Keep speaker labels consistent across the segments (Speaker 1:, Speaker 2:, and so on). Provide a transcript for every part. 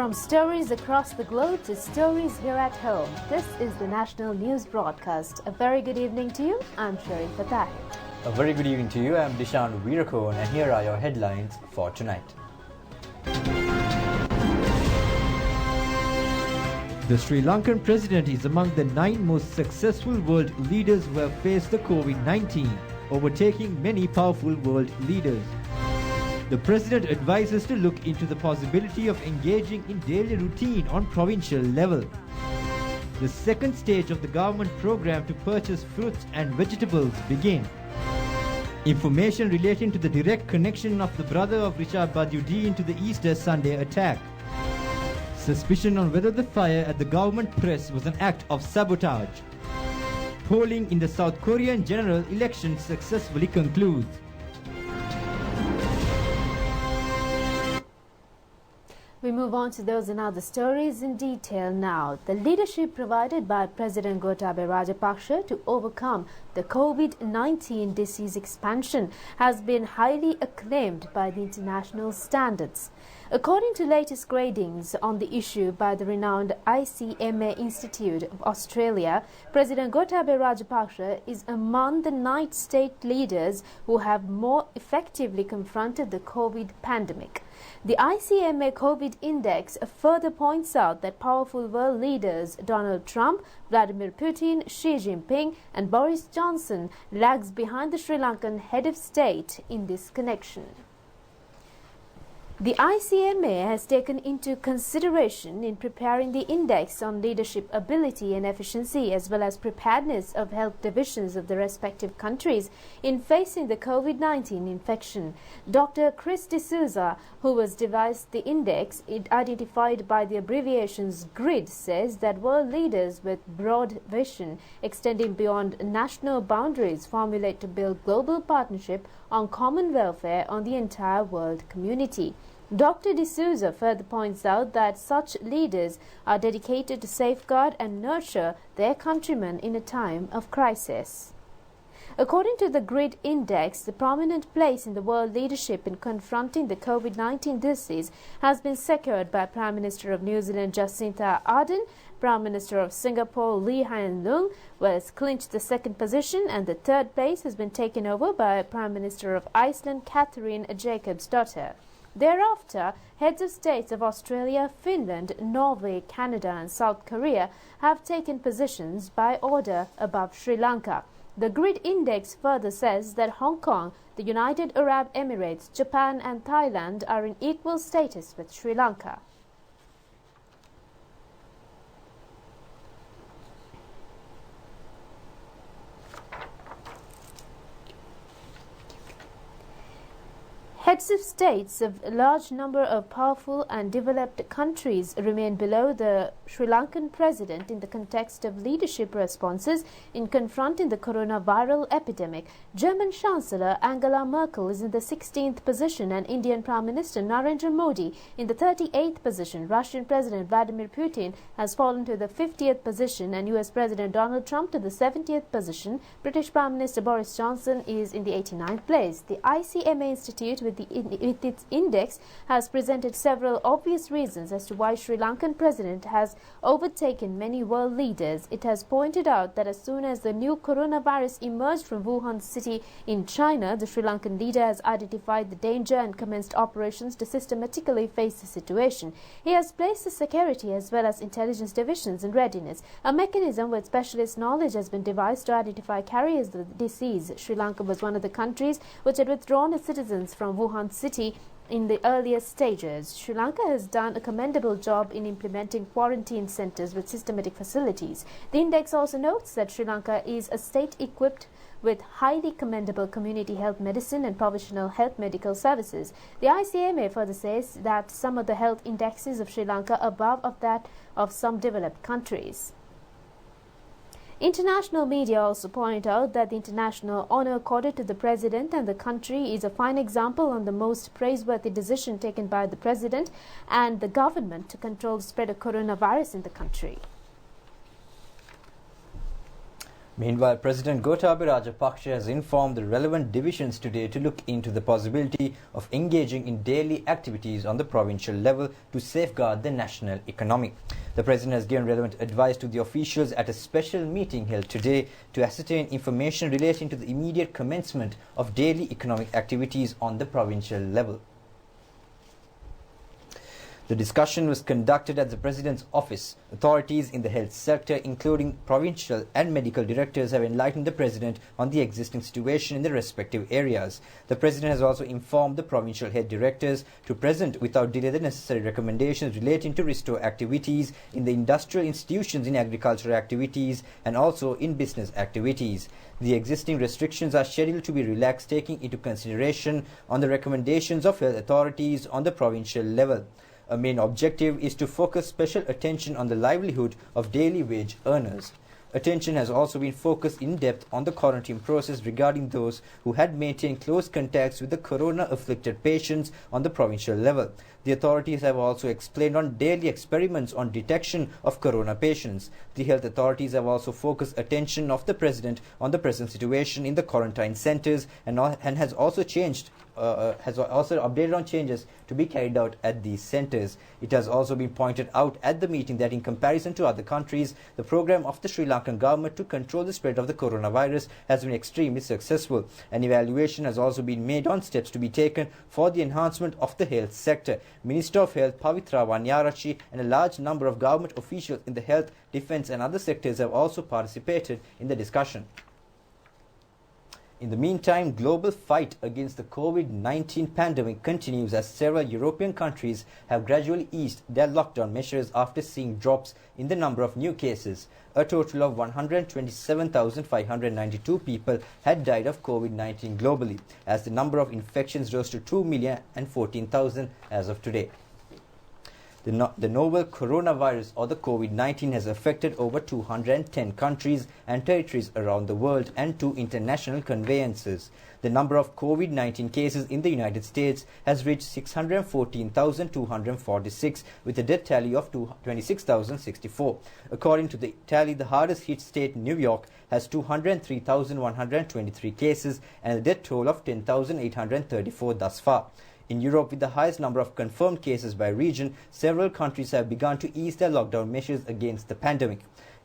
Speaker 1: From stories across the globe to stories here at home, this is the National News Broadcast. A very good evening to you. I'm Sharifah Tahir.
Speaker 2: A very good evening to you. I'm Dishan Veerakone, and here are your headlines for tonight. The Sri Lankan president is among the 9 most successful world leaders who have faced the COVID-19, overtaking many powerful world leaders. The president advises to look into the possibility of engaging in daily routine on provincial level. The second stage of the government program to purchase fruits and vegetables begin. Information relating to the direct connection of the brother of Richard Badyudi into the Easter Sunday attack. Suspicion on whether the fire at the government press was an act of sabotage. Polling in the South Korean general election successfully concludes.
Speaker 1: We move on to those and other stories in detail now. The leadership provided by President Gotabaya Rajapaksa to overcome the COVID-19 disease expansion has been highly acclaimed by the international standards. According to latest gradings on the issue by the renowned ICMA Institute of Australia, President Gotabaya Rajapaksa is among the 9 state leaders who have more effectively confronted the COVID pandemic. The ICMA COVID Index further points out that powerful world leaders Donald Trump, Vladimir Putin, Xi Jinping and Boris Johnson lags behind the Sri Lankan head of state in this connection. The ICMA has taken into consideration in preparing the index on leadership ability and efficiency as well as preparedness of health divisions of the respective countries in facing the COVID-19 infection. Dr. Chris D'Souza, who has devised the index, identified by the abbreviations GRID, says that world leaders with broad vision extending beyond national boundaries formulate to build global partnership on common welfare on the entire world community. Dr. D'Souza further points out that such leaders are dedicated to safeguard and nurture their countrymen in a time of crisis. According to the GRID Index, the prominent place in the world leadership in confronting the COVID-19 disease has been secured by Prime Minister of New Zealand Jacinda Ardern. Prime Minister of Singapore Lee Hsien Loong has clinched the second position, and the third place has been taken over by Prime Minister of Iceland Catherine Jacobsdottir. Thereafter, heads of states of Australia, Finland, Norway, Canada and South Korea have taken positions by order above Sri Lanka. The GRID Index further says that Hong Kong, the United Arab Emirates, Japan and Thailand are in equal status with Sri Lanka. Heads of states of a large number of powerful and developed countries remain below the Sri Lankan president in the context of leadership responses in confronting the coronavirus epidemic. German Chancellor Angela Merkel is in the 16th position and Indian Prime Minister Narendra Modi in the 38th position. Russian President Vladimir Putin has fallen to the 50th position and US President Donald Trump to the 70th position. British Prime Minister Boris Johnson is in the 89th place. The ICMA Institute with its index has presented several obvious reasons as to why Sri Lankan president has overtaken many world leaders. It has pointed out that as soon as the new coronavirus emerged from Wuhan city in China, the Sri Lankan leader has identified the danger and commenced operations to systematically face the situation. He has placed the security as well as intelligence divisions in readiness. A mechanism with specialist knowledge has been devised to identify carriers of the disease. Sri Lanka was one of the countries which had withdrawn its citizens from Wuhan city in the earlier stages. Sri Lanka has done a commendable job in implementing quarantine centers with systematic facilities. The index also notes that Sri Lanka is a state equipped with highly commendable community health medicine and provisional health medical services. The ICMA further says that some of the health indexes of Sri Lanka are above of that of some developed countries. International media also point out that the international honor accorded to the president and the country is a fine example on the most praiseworthy decision taken by the president and the government to control the spread of coronavirus in the country.
Speaker 3: Meanwhile, President Gotabaya Rajapaksa has informed the relevant divisions today to look into the possibility of engaging in daily activities on the provincial level to safeguard the national economy. The President has given relevant advice to the officials at a special meeting held today to ascertain information relating to the immediate commencement of daily economic activities on the provincial level. The discussion was conducted at the President's office. Authorities in the health sector, including provincial and medical directors, have enlightened the President on the existing situation in the respective areas. The President has also informed the provincial head directors to present without delay the necessary recommendations relating to restore activities in the industrial institutions, in agricultural activities and also in business activities. The existing restrictions are scheduled to be relaxed, taking into consideration on the recommendations of health authorities on the provincial level. A main objective is to focus special attention on the livelihood of daily wage earners. Attention has also been focused in depth on the quarantine process regarding those who had maintained close contacts with the corona-afflicted patients on the provincial level. The authorities have also explained on daily experiments on detection of corona patients. The health authorities have also focused attention of the President on the present situation in the quarantine centres and has also updated on changes to be carried out at these centres. It has also been pointed out at the meeting that in comparison to other countries, the program of the Sri Lankan government to control the spread of the coronavirus has been extremely successful. An evaluation has also been made on steps to be taken for the enhancement of the health sector. Minister of Health Pavitra Wanyarachi and a large number of government officials in the health, defence and other sectors have also participated in the discussion. In the meantime, global fight against the COVID-19 pandemic continues as several European countries have gradually eased their lockdown measures after seeing drops in the number of new cases. A total of 127,592 people had died of COVID-19 globally, as the number of infections rose to 2,014,000 as of today. The novel coronavirus or the COVID-19 has affected over 210 countries and territories around the world and 2 international conveyances. The number of COVID-19 cases in the United States has reached 614,246 with a death tally of 26,064. According to the tally, the hardest hit state, New York, has 203,123 cases and a death toll of 10,834 thus far. In Europe, with the highest number of confirmed cases by region, several countries have begun to ease their lockdown measures against the pandemic.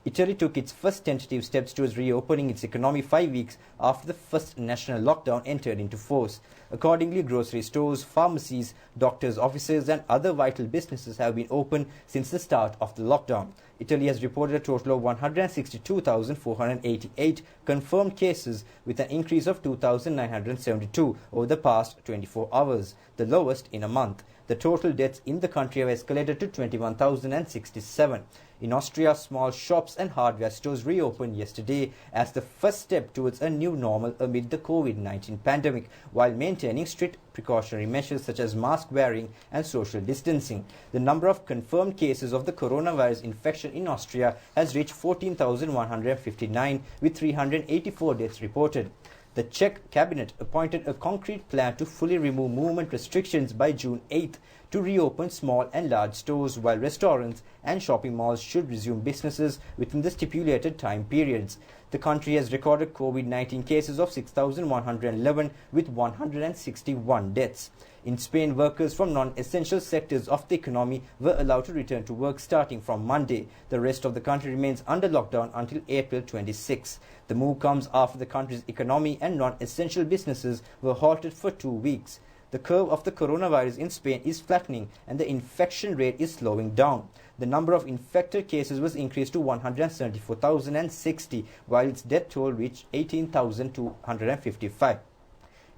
Speaker 3: Italy took its first tentative steps towards reopening its economy 5 weeks after the first national lockdown entered into force. Accordingly, grocery stores, pharmacies, doctors' offices and other vital businesses have been open since the start of the lockdown. Italy has reported a total of 162,488 confirmed cases with an increase of 2,972 over the past 24 hours, the lowest in a month. The total deaths in the country have escalated to 21,067. In Austria, small shops and hardware stores reopened yesterday as the first step towards a new normal amid the COVID-19 pandemic, while maintaining strict precautionary measures such as mask wearing and social distancing. The number of confirmed cases of the coronavirus infection in Austria has reached 14,159 with 384 deaths reported. The Czech cabinet appointed a concrete plan to fully remove movement restrictions by June 8th to reopen small and large stores, while restaurants and shopping malls should resume businesses within the stipulated time periods. The country has recorded COVID-19 cases of 6,111 with 161 deaths. In Spain, workers from non-essential sectors of the economy were allowed to return to work starting from Monday. The rest of the country remains under lockdown until April 26. The move comes after the country's economy and non-essential businesses were halted for 2 weeks. The curve of the coronavirus in Spain is flattening and the infection rate is slowing down. The number of infected cases was increased to 174,060, while its death toll reached 18,255.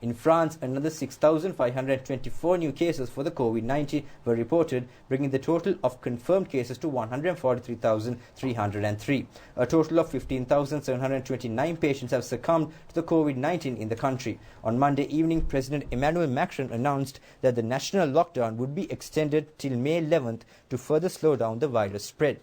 Speaker 3: In France, another 6,524 new cases for the COVID-19 were reported, bringing the total of confirmed cases to 143,303. A total of 15,729 patients have succumbed to the COVID-19 in the country. On Monday evening, President Emmanuel Macron announced that the national lockdown would be extended till May 11th to further slow down the virus spread.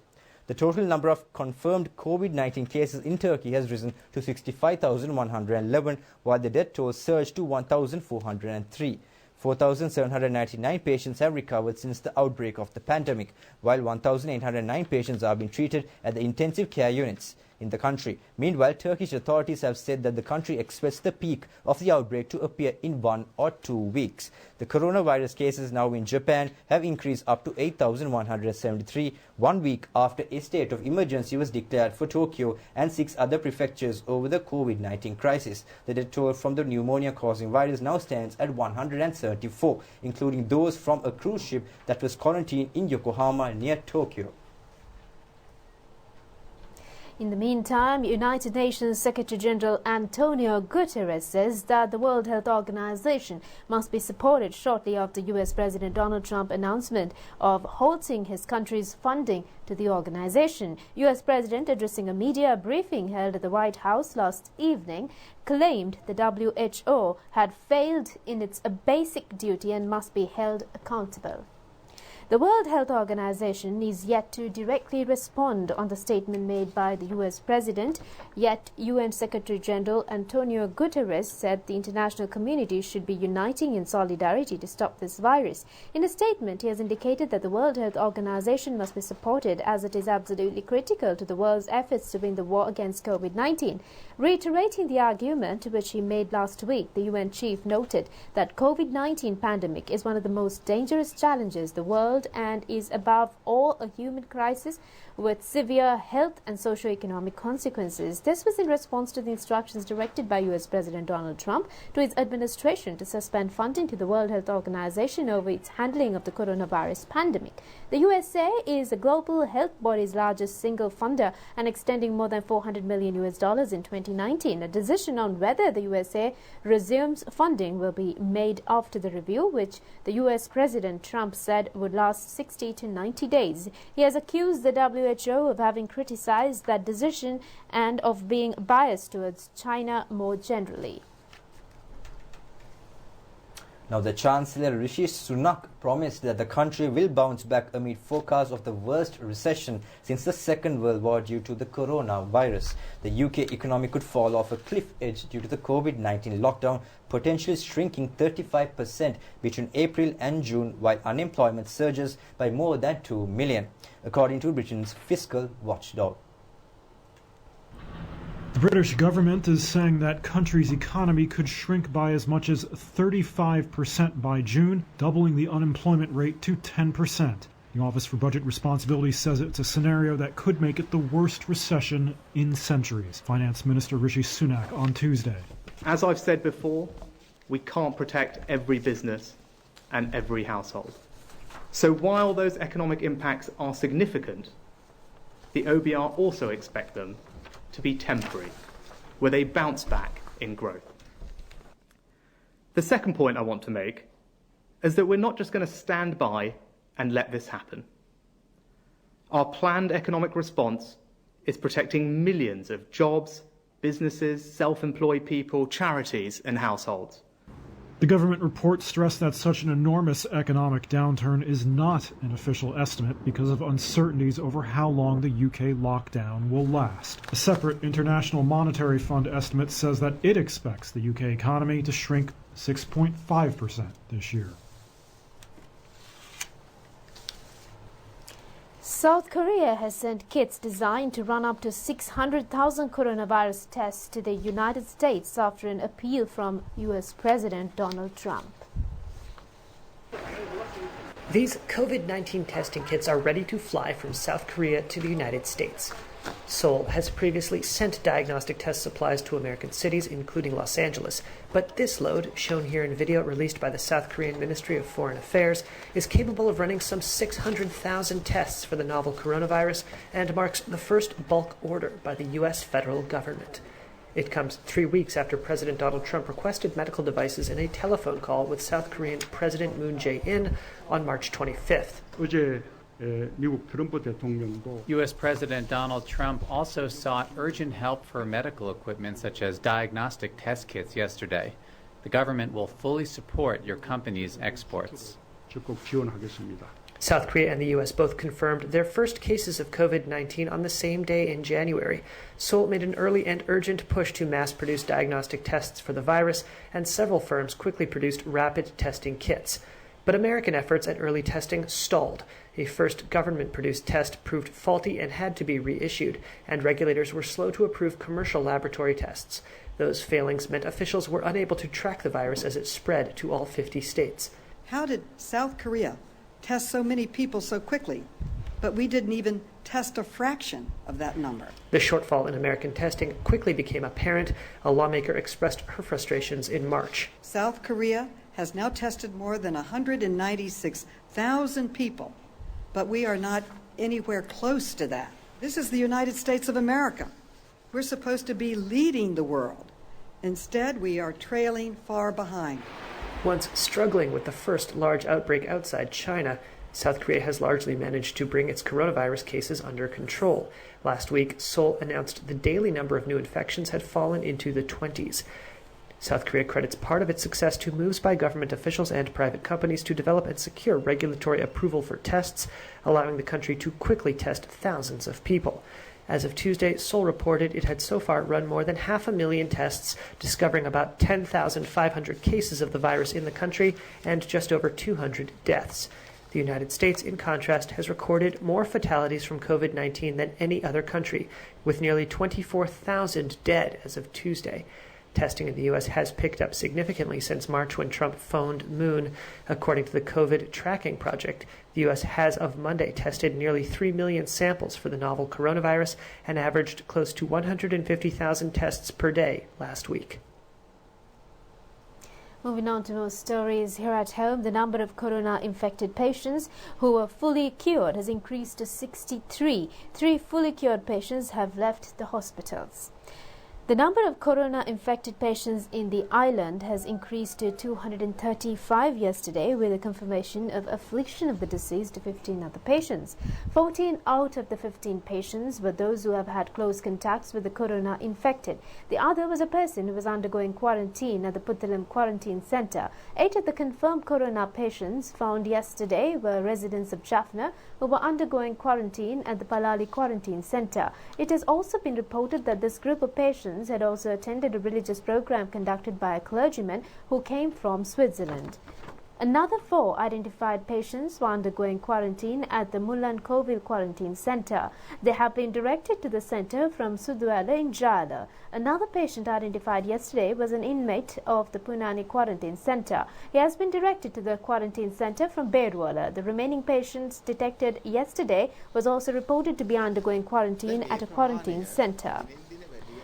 Speaker 3: The total number of confirmed COVID-19 cases in Turkey has risen to 65,111, while the death toll surged to 1,403. 4,799 patients have recovered since the outbreak of the pandemic, while 1,809 patients are being treated at the intensive care units. in the country. Meanwhile, Turkish authorities have said that the country expects the peak of the outbreak to appear in 1 or 2 weeks. The coronavirus cases now in Japan have increased up to 8,173 1 week after a state of emergency was declared for Tokyo and 6 other prefectures over the COVID-19 crisis. The death toll from the pneumonia-causing virus now stands at 134, including those from a cruise ship that was quarantined in Yokohama near Tokyo.
Speaker 1: In the meantime, United Nations Secretary-General Antonio Guterres says that the World Health Organization must be supported shortly after U.S. President Donald Trump's announcement of halting his country's funding to the organization. U.S. President, addressing a media briefing held at the White House last evening, claimed the WHO had failed in its basic duty and must be held accountable. The World Health Organization is yet to directly respond on the statement made by the U.S. President, yet UN Secretary-General Antonio Guterres said the international community should be uniting in solidarity to stop this virus. In a statement, he has indicated that the World Health Organization must be supported as it is absolutely critical to the world's efforts to win the war against COVID-19. Reiterating the argument which he made last week, the UN chief noted that COVID-19 pandemic is one of the most dangerous challenges the world and is above all a human crisis with severe health and socio-economic consequences. This was in response to the instructions directed by U.S. President Donald Trump to his administration to suspend funding to the World Health Organization over its handling of the coronavirus pandemic. The USA is the global health body's largest single funder and extending more than $400 million in 2019. A decision on whether the USA resumes funding will be made after the review, which the U.S. President Trump said would last 60 to 90 days. He has accused the WHO of having criticized that decision and of being biased towards China more generally.
Speaker 3: Now, the Chancellor Rishi Sunak promised that the country will bounce back amid forecasts of the worst recession since the Second World War due to the coronavirus. The UK economy could fall off a cliff edge due to the COVID-19 lockdown, potentially shrinking 35% between April and June, while unemployment surges by more than 2 million, according to Britain's fiscal watchdog.
Speaker 4: The British government is saying that country's economy could shrink by as much as 35% by June, doubling the unemployment rate to 10%. The Office for Budget Responsibility says it's a scenario that could make it the worst recession in centuries. Finance Minister Rishi Sunak on Tuesday.
Speaker 5: As I've said before, we can't protect every business and every household. So while those economic impacts are significant, the OBR also expect them to be temporary, where they bounce back in growth. The second point I want to make is that we're not just going to stand by and let this happen. Our planned economic response is protecting millions of jobs, businesses, self-employed people, charities and households.
Speaker 4: The government report stressed that such an enormous economic downturn is not an official estimate because of uncertainties over how long the UK lockdown will last. A separate International Monetary Fund estimate says that it expects the UK economy to shrink 6.5% this year.
Speaker 1: South Korea has sent kits designed to run up to 600,000 coronavirus tests to the United States after an appeal from U.S. President Donald Trump.
Speaker 6: These COVID-19 testing kits are ready to fly from South Korea to the United States. Seoul has previously sent diagnostic test supplies to American cities, including Los Angeles, but this load, shown here in video released by the South Korean Ministry of Foreign Affairs, is capable of running some 600,000 tests for the novel coronavirus and marks the first bulk order by the U.S. federal government. It comes 3 weeks after President Donald Trump requested medical devices in a telephone call with South Korean President Moon Jae-in on March 25th.
Speaker 7: U.S. President Donald Trump also sought urgent help for medical equipment such as diagnostic test kits yesterday. The government will fully support your company's exports.
Speaker 6: South Korea and the U.S. both confirmed their first cases of COVID-19 on the same day in January. Seoul made an early and urgent push to mass-produce diagnostic tests for the virus, and several firms quickly produced rapid testing kits. But American efforts at early testing stalled. A first government-produced test proved faulty and had to be reissued, and regulators were slow to approve commercial laboratory tests. Those failings meant officials were unable to track the virus as it spread to all 50 states.
Speaker 8: How did South Korea test so many people so quickly, but we didn't even test a fraction of that number?
Speaker 6: The shortfall in American testing quickly became apparent. A lawmaker expressed her frustrations in March.
Speaker 8: South Korea has now tested more than 196,000 people, but we are not anywhere close to that. This is the United States of America. We're supposed to be leading the world. Instead, we are trailing far behind.
Speaker 6: Once struggling with the first large outbreak outside China, South Korea has largely managed to bring its coronavirus cases under control. Last week, Seoul announced the daily number of new infections had fallen into the 20s. South Korea credits part of its success to moves by government officials and private companies to develop and secure regulatory approval for tests, allowing the country to quickly test thousands of people. As of Tuesday, Seoul reported it had so far run more than 500,000 tests, discovering about 10,500 cases of the virus in the country and just over 200 deaths. The United States, in contrast, has recorded more fatalities from COVID-19 than any other country, with nearly 24,000 dead as of Tuesday. Testing in the U.S. has picked up significantly since March when Trump phoned Moon. According to the COVID Tracking Project, the U.S. has of Monday tested nearly 3 million samples for the novel coronavirus and averaged close to 150,000 tests per day last week.
Speaker 1: Moving on to more stories here at home, the number of corona-infected patients who were fully cured has increased to 63. 3 fully cured patients have left the hospitals. The number of corona-infected patients in the island has increased to 235 yesterday, with a confirmation of affliction of the disease to 15 other patients. 14 out of the 15 patients were those who have had close contacts with the corona-infected. The other was a person who was undergoing quarantine at the Puttalam Quarantine Centre. 8 of the confirmed corona patients found yesterday were residents of Jaffna who were undergoing quarantine at the Palali Quarantine Centre. It has also been reported that this group of patients had also attended a religious program conducted by a clergyman who came from Switzerland. Another 4 identified patients were undergoing quarantine at the Mullan Kovil Quarantine Centre. They have been directed to the centre from Suduala in Jala. Another patient identified yesterday was an inmate of the Punani Quarantine Centre. He has been directed to the quarantine centre from Bedwala. The remaining patients detected yesterday was also reported to be undergoing quarantine at a quarantine centre.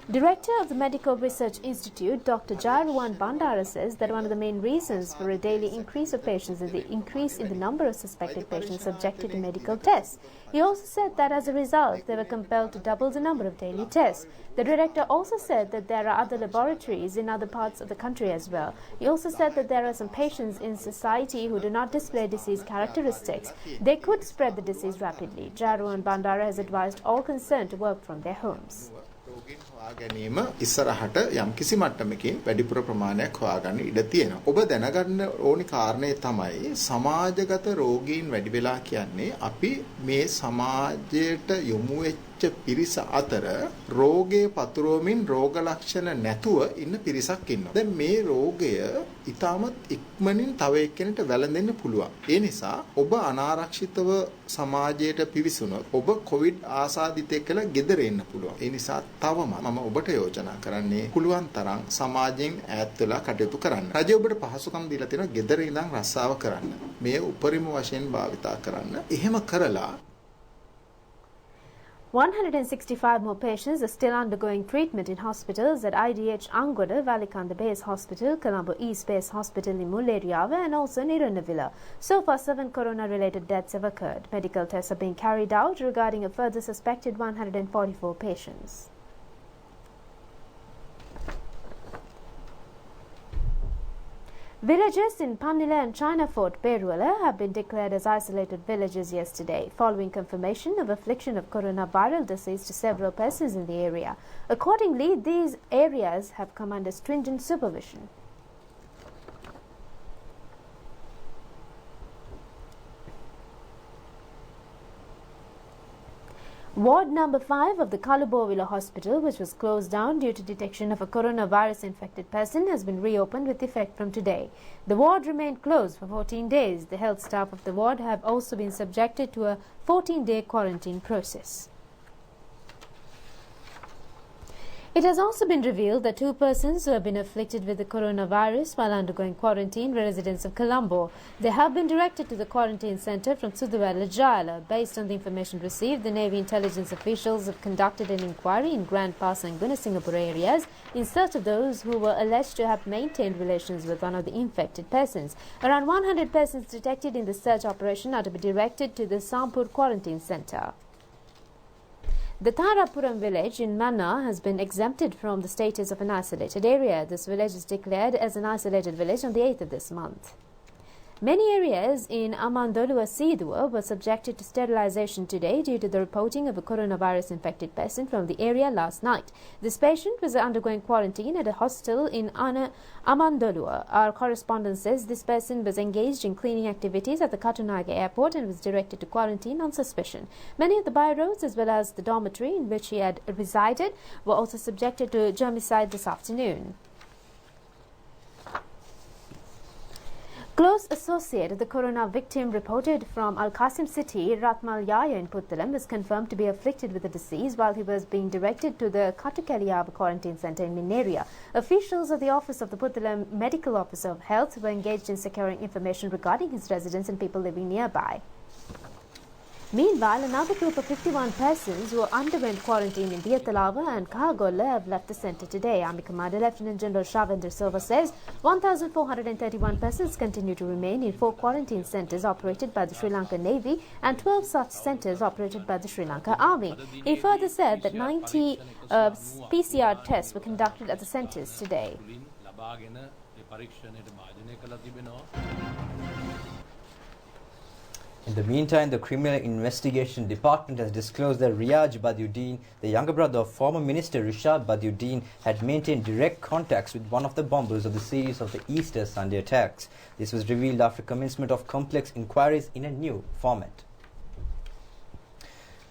Speaker 1: Director of the Medical Research Institute, Dr. Jairuwan Bandara, says that one of the main reasons for a daily increase of patients is the increase in the number of suspected patients subjected to medical tests. He also said that as a result, they were compelled to double the number of daily tests. The director also said that there are other laboratories in other parts of the country as well. He also said that there are some patients in society who do not display disease characteristics. They could spread the disease rapidly. Jairuwan Bandara has advised all concerned to work from their homes.
Speaker 9: රෝගීන් හොයා ගැනීම ඉස්සරහට යම්කිසි මට්ටමකින් වැඩිපුර ප්‍රමාණයක් හොයාගන්න ඉඩ තියෙනවා. ඔබ දැනගන්න ඕනි කාරණේ තමයි සමාජගත රෝගීන් වැඩි වෙලා කියන්නේ අපි මේ සමාජයට යොමු වෙච්ච පිරිස අතර රෝගයේ පතුරවමින් රෝග ලක්ෂණ නැතුව ඉන්න පිරිසක් ඉන්නවා. දැන් මේ රෝගය ඊටමත් ඉක්මනින් තව එක්කෙනෙක්ට වැළඳෙන්න පුළුවන්. ඒ නිසා ඔබ අනාරක්ෂිතව සමාජයට පිවිසුනොත් ඔබ කොවිඩ් ආසාදිතයෙක් කියලා ගෙදර එන්න පුළුවන්. ඒ නිසා තවම මම ඔබට යෝජනා කරන්නේ පුළුවන් තරම් සමාජයෙන් ඈත් වෙලා කටයුතු කරන්න. රජය ඔබට පහසුකම් දීලා තියෙනවා ගෙදර ඉඳන් රස්සාව කරන්න. මේ උපරිම වශයෙන් භාවිතා කරන්න. එහෙම කරලා
Speaker 1: 165 more patients are still undergoing treatment in hospitals at IDH Angoda, Valikanda Base Hospital, Colombo East Base Hospital in Mulleriava and also Nirunavilla. So far, 7 corona-related deaths have occurred. Medical tests are being carried out regarding a further suspected 144 patients. Villages in Pannila and China Fort Peruala have been declared as isolated villages yesterday, following confirmation of affliction of coronavirus disease to several persons in the area. Accordingly, these areas have come under stringent supervision. Ward number 5 of the Kalubowila Hospital, which was closed down due to detection of a coronavirus-infected person, has been reopened with effect from today. The ward remained closed for 14 days. The health staff of the ward have also been subjected to a 14-day quarantine process. It has also been revealed that 2 persons who have been afflicted with the coronavirus while undergoing quarantine were residents of Colombo. They have been directed to the quarantine centre from Suduwala Jala. Based on the information received, the Navy intelligence officials have conducted an inquiry in Grand Pass and Gunasingapore areas in search of those who were alleged to have maintained relations with one of the infected persons. Around 100 persons detected in the search operation are to be directed to the Sampur quarantine centre. The Tharapuram village in Manna has been exempted from the status of an isolated area. This village is declared as an isolated village on the 8th of this month. Many areas in Amandolua Sidua were subjected to sterilization today due to the reporting of a coronavirus-infected person from the area last night. This patient was undergoing quarantine at a hostel in Amandolua. Our correspondent says this person was engaged in cleaning activities at the Katunaga airport and was directed to quarantine on suspicion. Many of the byroads as well as the dormitory in which he had resided were also subjected to germicide this afternoon. Close associate of the corona victim reported from Al Qasim city, Ratmal Yaya in Puttalam, was confirmed to be afflicted with the disease while he was being directed to the Katukaliab quarantine centre in Mineria. Officials of the Office of the Puttalam Medical Officer of Health were engaged in securing information regarding his residents and people living nearby. Meanwhile, another group of 51 persons who underwent quarantine in Diatalava and Kahagolla have left the centre today. Army Commander Lieutenant General Shavendra Silva says 1,431 persons continue to remain in 4 quarantine centres operated by the Sri Lankan Navy and 12 such centres operated by the Sri Lanka Army. He further said that 90 PCR tests were conducted at the centres today.
Speaker 3: In the meantime, the Criminal Investigation Department has disclosed that Riyaj Badiuddin, the younger brother of former Minister Rishad Badiuddin, had maintained direct contacts with one of the bombers of the series of the Easter Sunday attacks. This was revealed after commencement of complex inquiries in a new format.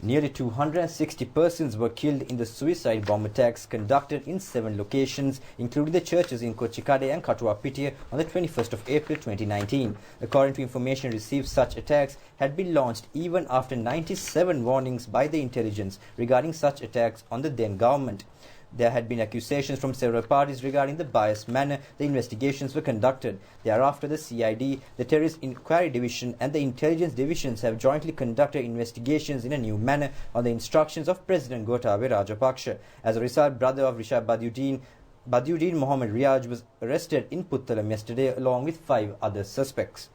Speaker 3: Nearly 260 persons were killed in the suicide bomb attacks conducted in 7 locations, including the churches in Kochikade and Katuapitiya on the 21st of April 2019. According to information received, such attacks had been launched even after 97 warnings by the intelligence regarding such attacks on the then government. There had been accusations from several parties regarding the biased manner the investigations were conducted. Thereafter, the CID, the Terrorist Inquiry Division and the Intelligence Divisions have jointly conducted investigations in a new manner on the instructions of President Gotabaya Rajapaksa. As a result, brother of Rishad Badiuddin Mohammed Riyaj was arrested in Puttalam yesterday along with 5 other suspects.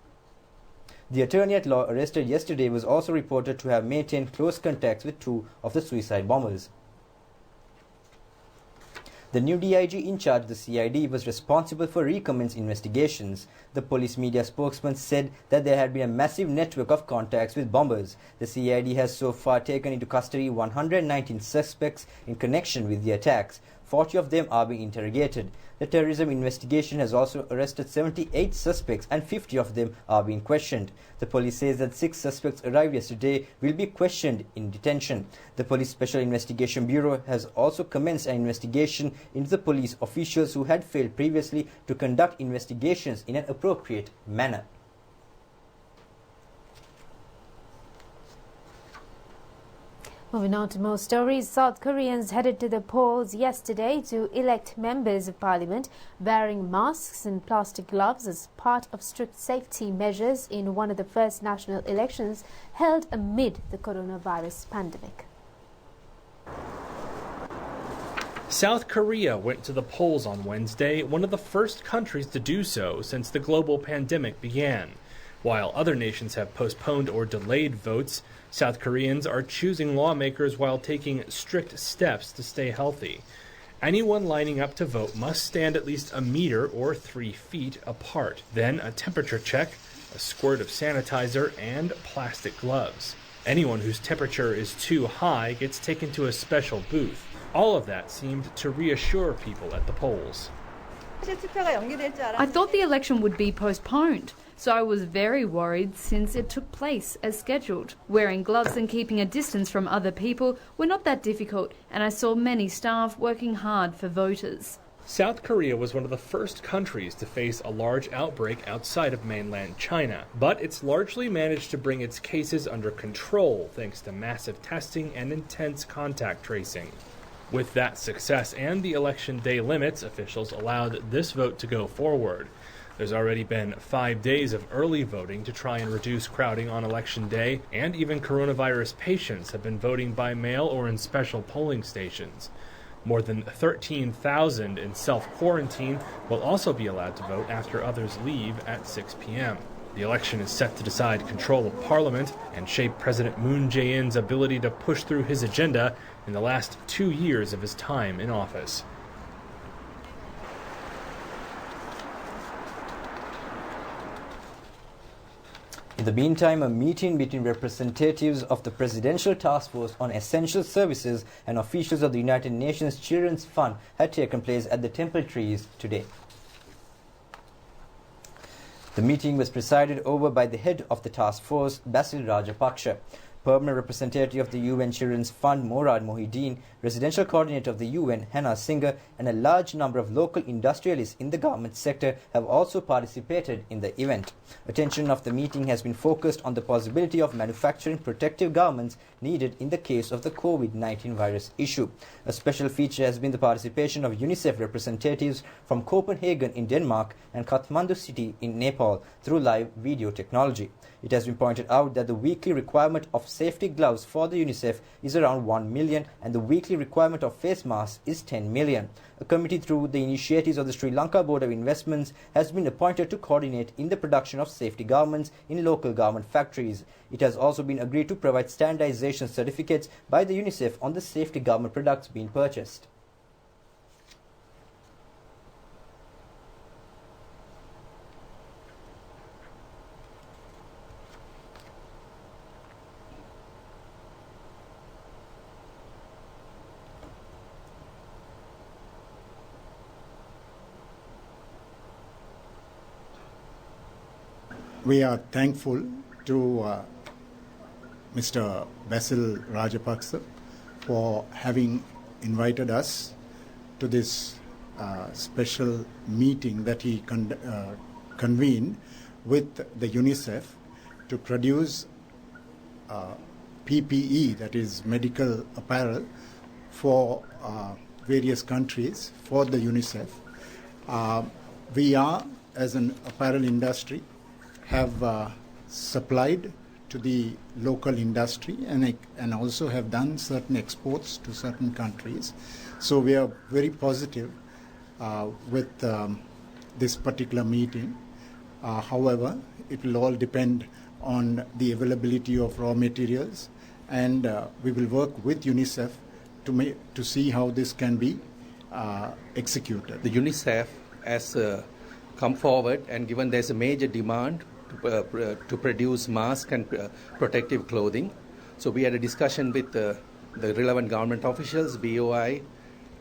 Speaker 3: The attorney at law arrested yesterday was also reported to have maintained close contacts with 2 of the suicide bombers. The new DIG in charge of the CID was responsible for recommences investigations. The police media spokesman said that there had been a massive network of contacts with bombers. The CID has so far taken into custody 119 suspects in connection with the attacks. 40 of them are being interrogated. The terrorism investigation has also arrested 78 suspects and 50 of them are being questioned. The police says that 6 suspects arrived yesterday will be questioned in detention. The Police Special Investigation Bureau has also commenced an investigation into the police officials who had failed previously to conduct investigations in an appropriate manner.
Speaker 1: Moving on to more stories, South Koreans headed to the polls yesterday to elect members of parliament wearing masks and plastic gloves as part of strict safety measures in one of the first national elections held amid the coronavirus pandemic.
Speaker 10: South Korea went to the polls on Wednesday, one of the first countries to do so since the global pandemic began. While other nations have postponed or delayed votes, South Koreans are choosing lawmakers while taking strict steps to stay healthy. Anyone lining up to vote must stand at least a meter or 3 feet apart. Then a temperature check, a squirt of sanitizer, and plastic gloves. Anyone whose temperature is too high gets taken to a special booth. All of that seemed to reassure people at the polls.
Speaker 11: I thought the election would be postponed, so I was very worried since it took place as scheduled. Wearing gloves and keeping a distance from other people were not that difficult, and I saw many staff working hard for voters.
Speaker 10: South Korea was one of the first countries to face a large outbreak outside of mainland China, but it's largely managed to bring its cases under control thanks to massive testing and intense contact tracing. With that success and the election day limits, officials allowed this vote to go forward. There's already been 5 days of early voting to try and reduce crowding on election day, and even coronavirus patients have been voting by mail or in special polling stations. More than 13,000 in self-quarantine will also be allowed to vote after others leave at 6 p.m. The election is set to decide control of parliament and shape President Moon Jae-in's ability to push through his agenda in the last 2 years of his time in office.
Speaker 3: In the meantime, a meeting between representatives of the Presidential Task Force on Essential Services and officials of the United Nations Children's Fund had taken place at the Temple Trees today. The meeting was presided over by the head of the task force, Basil Rajapaksa. Permanent representative of the UN Children's Fund, Morad Mohideen, residential coordinator of the UN, Hannah Singer, and a large number of local industrialists in the garment sector have also participated in the event. Attention of the meeting has been focused on the possibility of manufacturing protective garments needed in the case of the COVID-19 virus issue. A special feature has been the participation of UNICEF representatives from Copenhagen in Denmark and Kathmandu city in Nepal through live video technology. It has been pointed out that the weekly requirement of safety gloves for the UNICEF is around 1 million and the weekly requirement of face masks is 10 million. A committee through the initiatives of the Sri Lanka Board of Investments has been appointed to coordinate in the production of safety garments in local garment factories. It has also been agreed to provide standardization certificates by the UNICEF on the safety garment products being purchased.
Speaker 12: We are thankful to Mr. Basil Rajapaksa for having invited us to this special meeting that he convened with the UNICEF to produce PPE, that is medical apparel, for various countries for the UNICEF. We are, as an apparel industry, have supplied to the local industry and also have done certain exports to certain countries. So we are very positive with this particular meeting. However, it will all depend on the availability of raw materials, and we will work with UNICEF to see how this can be executed.
Speaker 13: The UNICEF has come forward, and given there's a major demand to produce masks and protective clothing. So we had a discussion with the relevant government officials, BOI,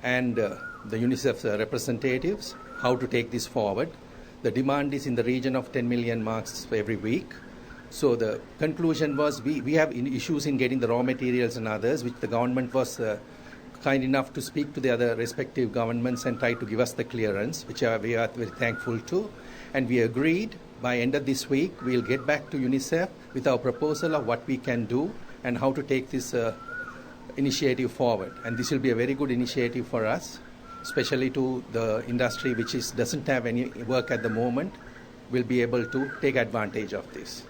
Speaker 13: and the UNICEF representatives, how to take this forward. The demand is in the region of 10 million masks every week. So the conclusion was we have issues in getting the raw materials and others, which the government was kind enough to speak to the other respective governments and try to give us the clearance, which we are very thankful to. And we agreed by end of this week, we'll get back to UNICEF with our proposal of what we can do and how to take this initiative forward. And this will be a very good initiative for us, especially to the industry which doesn't have any work at the moment, will be able to take advantage of this.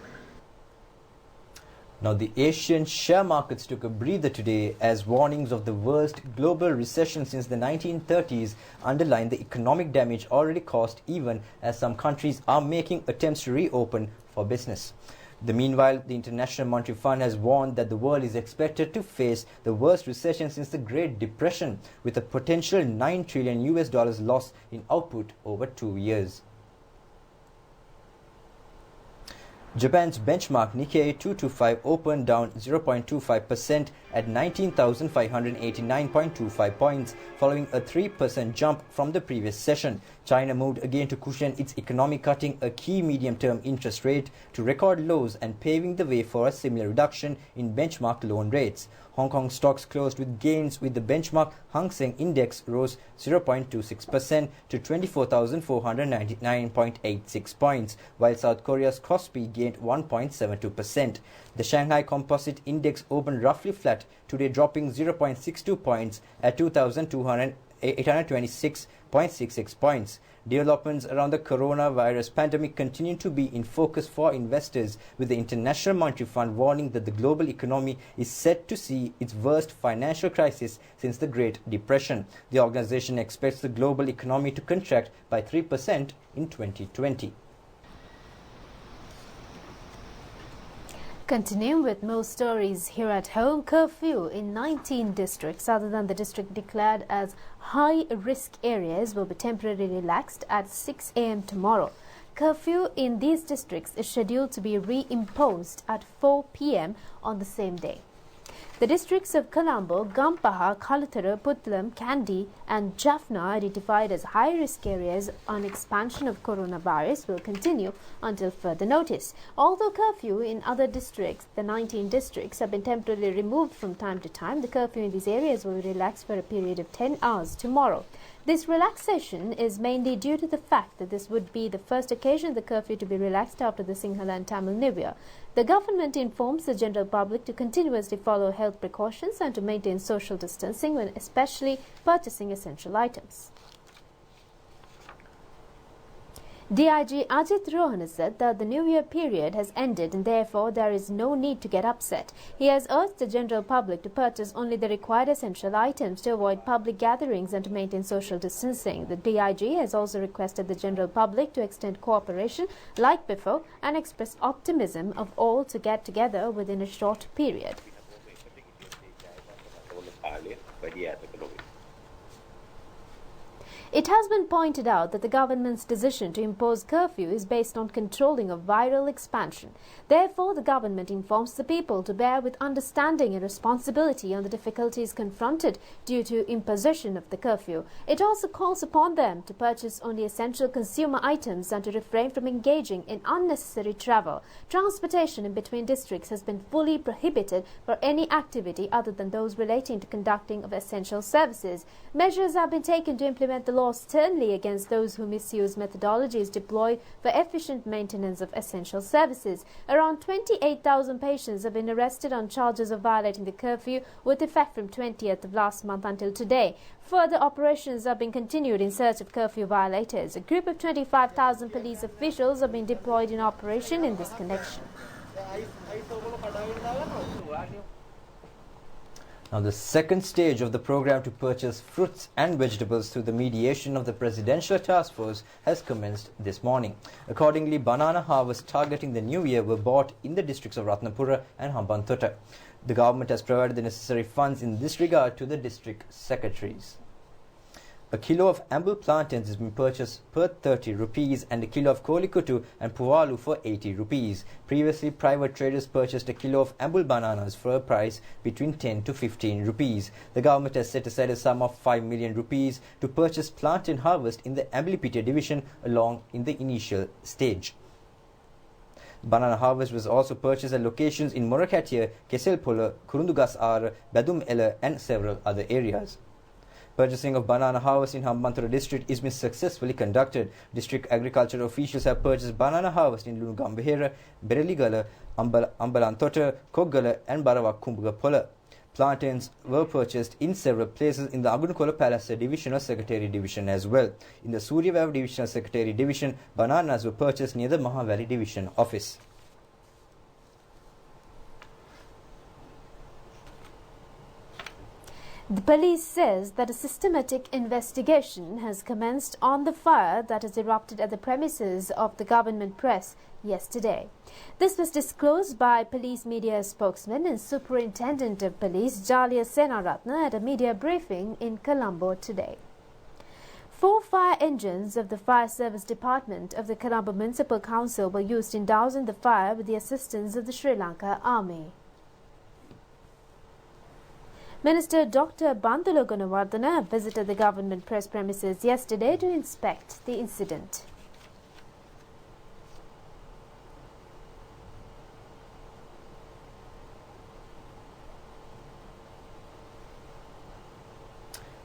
Speaker 3: Now, the Asian share markets took a breather today as warnings of the worst global recession since the 1930s underline the economic damage already caused, even as some countries are making attempts to reopen for business. Meanwhile, the International Monetary Fund has warned that the world is expected to face the worst recession since the Great Depression, with a potential $9 trillion loss in output over 2 years. Japan's benchmark Nikkei 225 opened down 0.25% at 19,589.25 points, following a 3% jump from the previous session. China moved again to cushion its economy, cutting a key medium-term interest rate to record lows and paving the way for a similar reduction in benchmark loan rates. Hong Kong stocks closed with gains, with the benchmark Hang Seng Index rose 0.26% to 24,499.86 points, while South Korea's Kospi gained 1.72%. The Shanghai Composite Index opened roughly flat today, dropping 0.62 points at 2,826.66 points. Developments around the coronavirus pandemic continue to be in focus for investors, with the International Monetary Fund warning that the global economy is set to see its worst financial crisis since the Great Depression. The organization expects the global economy to contract by 3% in 2020.
Speaker 1: Continuing with more stories here at home, curfew in 19 districts other than the district declared as high-risk areas will be temporarily relaxed at 6 a.m. tomorrow. Curfew in these districts is scheduled to be reimposed at 4 p.m. on the same day. The districts of Colombo, Gampaha, Kalathara, Puttalam, Kandy and Jaffna, identified as high-risk areas on expansion of coronavirus, will continue until further notice. Although curfew in other districts, the 19 districts, have been temporarily removed from time to time, the curfew in these areas will be relaxed for a period of 10 hours tomorrow. This relaxation is mainly due to the fact that this would be the first occasion of the curfew to be relaxed after the Sinhala and Tamil New Year. The government informs the general public to continuously follow health precautions and to maintain social distancing when especially purchasing essential items. DIG Ajit Rohan has said that the New Year period has ended and therefore there is no need to get upset. He has urged the general public to purchase only the required essential items, to avoid public gatherings and to maintain social distancing. The DIG has also requested the general public to extend cooperation like before and express optimism of all to get together within a short period. It has been pointed out that the government's decision to impose curfew is based on controlling of viral expansion. Therefore, the government informs the people to bear with understanding and responsibility on the difficulties confronted due to imposition of the curfew. It also calls upon them to purchase only essential consumer items and to refrain from engaging in unnecessary travel. Transportation in between districts has been fully prohibited for any activity other than those relating to conducting of essential services. Measures have been taken to implement the law sternly against those who misuse methodologies deployed for efficient maintenance of essential services. Around 28,000 patients have been arrested on charges of violating the curfew, with effect from 20th of last month until today. Further operations are being continued in search of curfew violators. A group of 25,000 police officials have been deployed in operation in this connection.
Speaker 3: Now, the second stage of the program to purchase fruits and vegetables through the mediation of the Presidential Task Force has commenced this morning. Accordingly, banana harvests targeting the new year were bought in the districts of Ratnapura and Hambantota. The government has provided the necessary funds in this regard to the district secretaries. A kilo of amble plantains has been purchased per 30 rupees and a kilo of kolikutu and puvalu for 80 rupees. Previously, private traders purchased a kilo of amble bananas for a price between 10 to 15 rupees. The government has set aside a sum of 5 million rupees to purchase plantain harvest in the Amblipitiya division along in the initial stage. Banana harvest was also purchased at locations in Morakatiya, Keselpola, Kurundugas Ara, Badum Ela and several other areas. Purchasing of banana harvest in Hambantota district is being successfully conducted. District agricultural officials have purchased banana harvest in Lunugambahera, Bereligala, Ambalantota, Koggala and Barawak Kumbugapola. Plantains were purchased in several places in the Agunkola Palace Divisional Secretary Division as well. In the Suryavev Divisional Secretary Division, bananas were purchased near the Mahavali Division office.
Speaker 1: The police says that a systematic investigation has commenced on the fire that has erupted at the premises of the government press yesterday. This was disclosed by police media spokesman and Superintendent of Police Jalia Senaratna at a media briefing in Colombo today. 4 fire engines of the Fire Service Department of the Colombo Municipal Council were used in dousing the fire with the assistance of the Sri Lanka Army. Minister Dr. Bandula Gunawardena visited the government press premises yesterday to inspect the incident.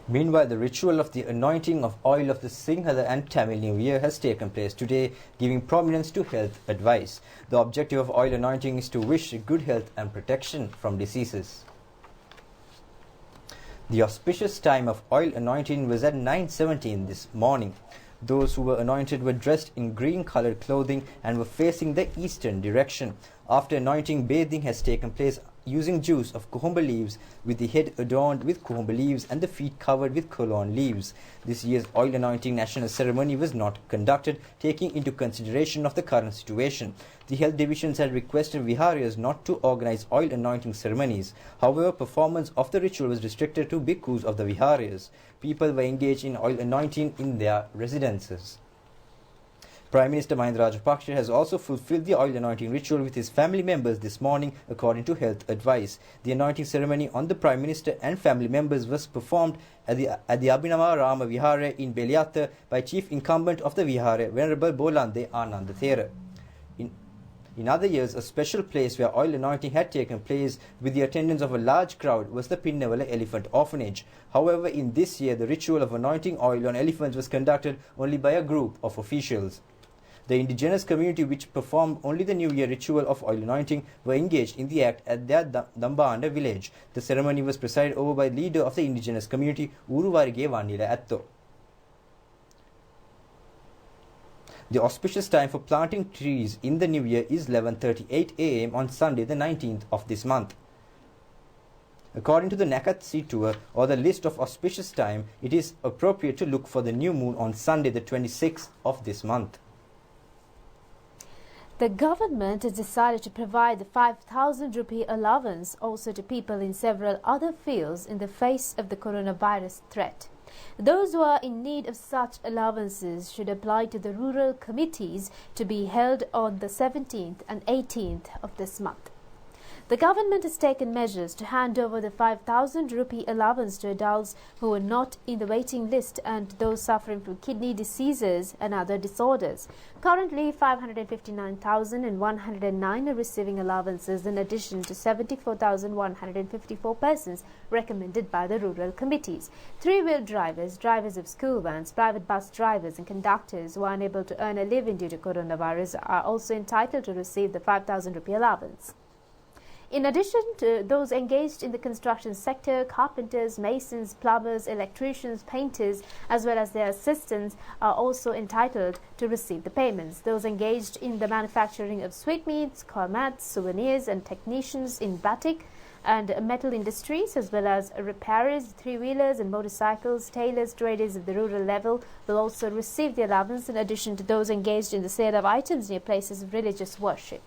Speaker 3: Meanwhile, the ritual of the anointing of oil of the Sinhala and Tamil New Year has taken place today, giving prominence to health advice. The objective of oil anointing is to wish good health and protection from diseases. The auspicious time of oil anointing was at 9:17 this morning. Those who were anointed were dressed in green-colored clothing and were facing the eastern direction. After anointing, bathing has taken place using juice of kohomba leaves, with the head adorned with kohomba leaves and the feet covered with kolan leaves. This year's oil anointing national ceremony was not conducted, taking into consideration of the current situation. The health divisions had requested viharias not to organize oil anointing ceremonies. However, performance of the ritual was restricted to bhikkhus of the viharias. People were engaged in oil anointing in their residences. Prime Minister Mahinda Rajapaksa has also fulfilled the oil anointing ritual with his family members this morning, according to health advice. The anointing ceremony on the Prime Minister and family members was performed at the Abhinava Rama Vihara in Beliata by Chief Incumbent of the Vihara, Venerable Bolande Ananda Thera. In other years, a special place where oil anointing had taken place with the attendance of a large crowd was the Pinnavala Elephant Orphanage. However, in this year, the ritual of anointing oil on elephants was conducted only by a group of officials. The indigenous community, which performed only the New Year ritual of oil anointing, were engaged in the act at their Dambanda village. The ceremony was presided over by the leader of the indigenous community, Uruwarige Vanila Atto. The auspicious time for planting trees in the New Year is 11:38 a.m. on Sunday, the 19th of this month. According to the Nakatsi tour, or the list of auspicious time, it is appropriate to look for the new moon on Sunday, the 26th of this month.
Speaker 1: The government has decided to provide the 5,000 rupee allowance also to people in several other fields in the face of the coronavirus threat. Those who are in need of such allowances should apply to the rural committees to be held on the 17th and 18th of this month. The government has taken measures to hand over the 5,000 rupee allowance to adults who are not in the waiting list and those suffering from kidney diseases and other disorders. Currently, 559,109 are receiving allowances in addition to 74,154 persons recommended by the rural committees. Three-wheel drivers, drivers of school vans, private bus drivers and conductors who are unable to earn a living due to coronavirus are also entitled to receive the 5,000 rupee allowance. In addition to those engaged in the construction sector, carpenters, masons, plumbers, electricians, painters, as well as their assistants are also entitled to receive the payments. Those engaged in the manufacturing of sweetmeats, kormats, souvenirs and technicians in batik and metal industries, as well as repairers, three-wheelers and motorcycles, tailors, traders of the rural level will also receive the allowance in addition to those engaged in the sale of items near places of religious worship.